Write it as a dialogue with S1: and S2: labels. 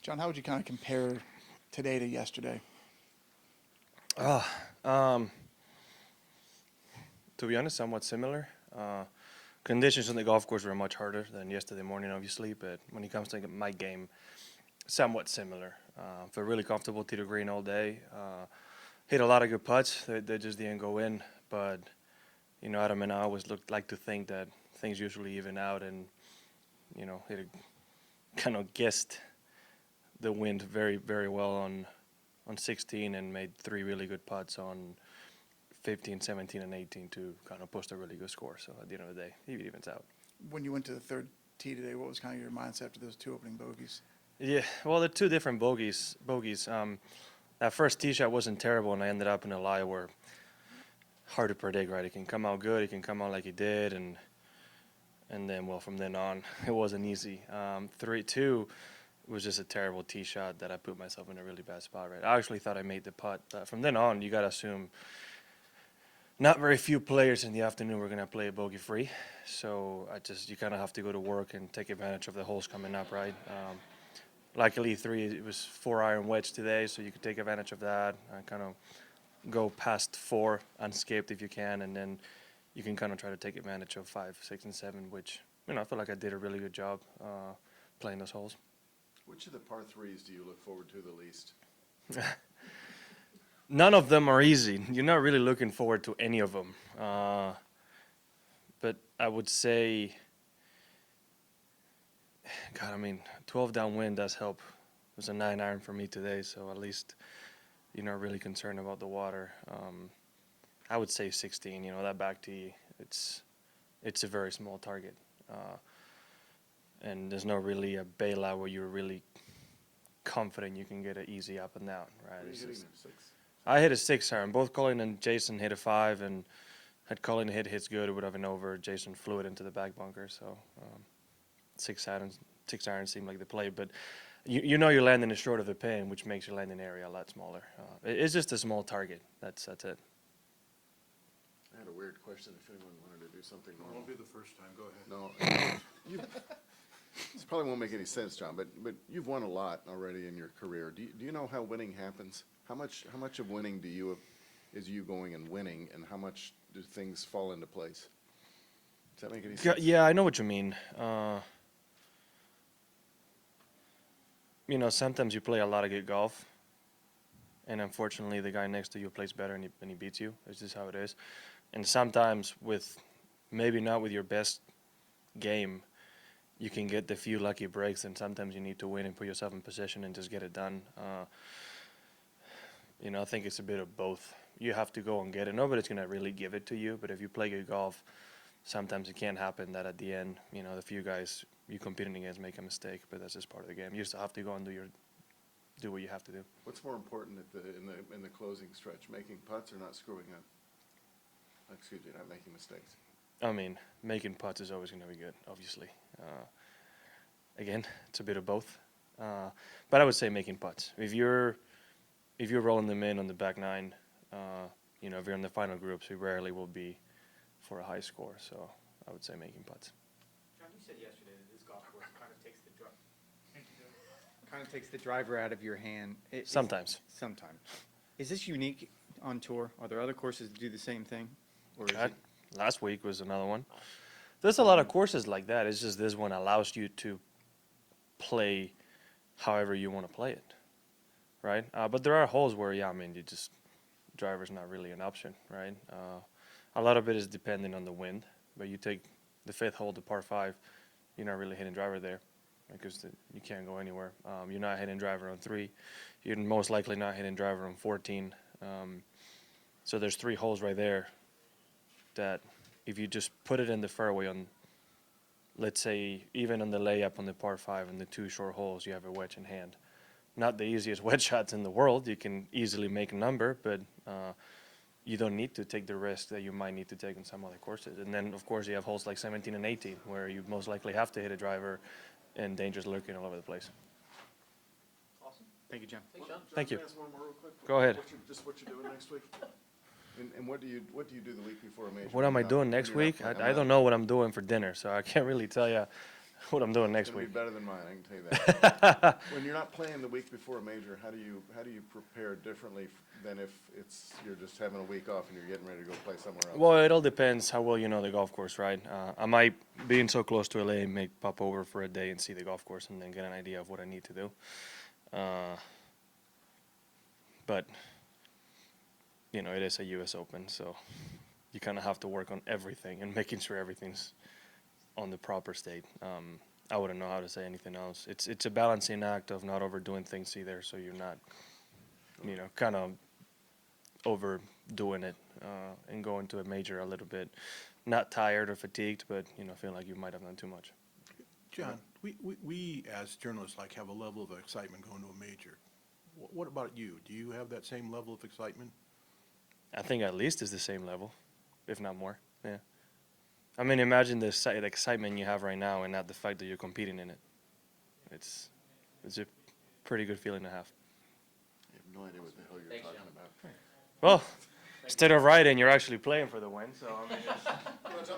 S1: John, how would you kind of compare today to yesterday?
S2: Um, to be honest, somewhat similar. Conditions on the golf course were much harder than yesterday morning, obviously, but when it comes to my game, somewhat similar. Feel really comfortable to the green all day. Hit a lot of good putts. They just didn't go in, but Adam and I always like to think that things usually even out, and hit a, kind of guessed the wind very very well on 16 and made three really good putts on 15, 17, and 18 to kind of post a really good score. So at the end of the day, it evens out.
S1: When you went to the third tee today, what was kind of your mindset after those two opening bogeys?
S2: Yeah, well, the two different bogeys. That first tee shot wasn't terrible, and I ended up in a lie where hard to predict, right? It can come out good, it can come out like it did, and then well, from then on, it wasn't easy. 3-2 was just a terrible tee shot that I put myself in a really bad spot, right? I actually thought I made the putt, but from then on, you gotta assume not very few players in the afternoon were gonna play a bogey free, so you kind of have to go to work and take advantage of the holes coming up, right? Luckily, it was 4-iron wedge today, so you could take advantage of that and kind of go past 4 unscaped if you can, and then you can kind of try to take advantage of 5, 6, and 7, which I feel like I did a really good job playing those holes.
S3: Which of the par threes do you look forward to the least?
S2: None of them are easy. You're not really looking forward to any of them. But I would say, God, 12 downwind does help. It was a 9-iron for me today, so at least you're not really concerned about the water. I would say 16. That back tee, it's a very small target. And there's no really a bailout where you're really confident you can get it easy up and down, right?
S3: What are you hitting there, 6?
S2: I hit a 6-iron. Both Colin and Jason hit a 5, and had Colin hits good, it would have been over. Jason flew it into the back bunker, so 6-iron seemed like the play. But you're landing short of the pin, which makes your landing area a lot smaller. It's just a small target. That's it.
S3: I had a weird question if anyone wanted to do something
S4: It
S3: normal.
S4: won't be the first time, go ahead.
S3: No, this probably won't make any sense, John, but you've won a lot already in your career. Do you know how winning happens? How much of winning is you going and winning, and how much do things fall into place? Does that make any sense?
S2: Yeah, I know what you mean. Sometimes you play a lot of good golf, and unfortunately the guy next to you plays better and he beats you. It's just how it is. And sometimes maybe not with your best game, you can get the few lucky breaks, and sometimes you need to win and put yourself in position and just get it done. I think it's a bit of both. You have to go and get it. Nobody's going to really give it to you, but if you play good golf, sometimes it can happen that at the end, the few guys you're competing against make a mistake, but that's just part of the game. You just have to go and do what you have to do.
S3: What's more important in the closing stretch, making putts or not screwing up? Excuse me, not making mistakes.
S2: Making putts is always going to be good, obviously. Again, it's a bit of both. But I would say making putts. If you're rolling them in on the back 9, if you're in the final groups, we rarely will be for a high score. So I would say making putts.
S5: John, you said yesterday that this golf course kind of takes the driver out of your hand.
S2: Sometimes.
S5: Sometimes. Is this unique on tour? Are there other courses that do the same thing? Or is it?
S2: Last week was another one. There's a lot of courses like that. It's just this one allows you to play however you want to play it, right? But there are holes where, driver's not really an option, right? A lot of it is dependent on the wind, but you take the 5th hole, the par 5, you're not really hitting driver there because you can't go anywhere. You're not hitting driver on 3. You're most likely not hitting driver on 14. So there's 3 holes right there that if you just put it in the fairway on, let's say, even on the layup on the par 5 and the 2 short holes, you have a wedge in hand. Not the easiest wedge shots in the world. You can easily make a number, but you don't need to take the risk that you might need to take in some other courses. And then, of course, you have holes like 17 and 18 where you most likely have to hit a driver and danger's lurking all over the place.
S5: Awesome. Thank you, John.
S3: John,
S2: Thank you.
S3: Can I ask one more real quick?
S2: Go ahead.
S3: What you're doing next week? And what do you do the week before a major?
S2: What am I doing next week? I don't know what I'm doing for dinner, so I can't really tell you. what I'm doing next
S3: It's gonna
S2: week.
S3: be better than mine, I can tell you that. When you're not playing the week before a major, how do you prepare differently than if you're just having a week off and you're getting ready to go play somewhere else?
S2: Well, it all depends how well you know the golf course, right? I might, being so close to LA, make pop over for a day and see the golf course and then get an idea of what I need to do. But, you know, it is a U.S. Open, so you kind of have to work on everything and making sure everything's on the proper state. I wouldn't know how to say anything else. It's a balancing act of not overdoing things either, so you're not, you know, kind of overdoing it and going to a major a little bit, not tired or fatigued, but, you know, feeling like you might have done too much.
S4: John, we as journalists like have a level of excitement going to a major. What about you? Do you have that same level of excitement?
S2: I think at least it's the same level, if not more. Yeah. I mean, imagine the excitement you have right now and not the fact that you're competing in it. It's a pretty good feeling to have.
S3: I have no idea what the hell you're talking about.
S2: Well, instead of riding, you're actually playing for the win. So I mean,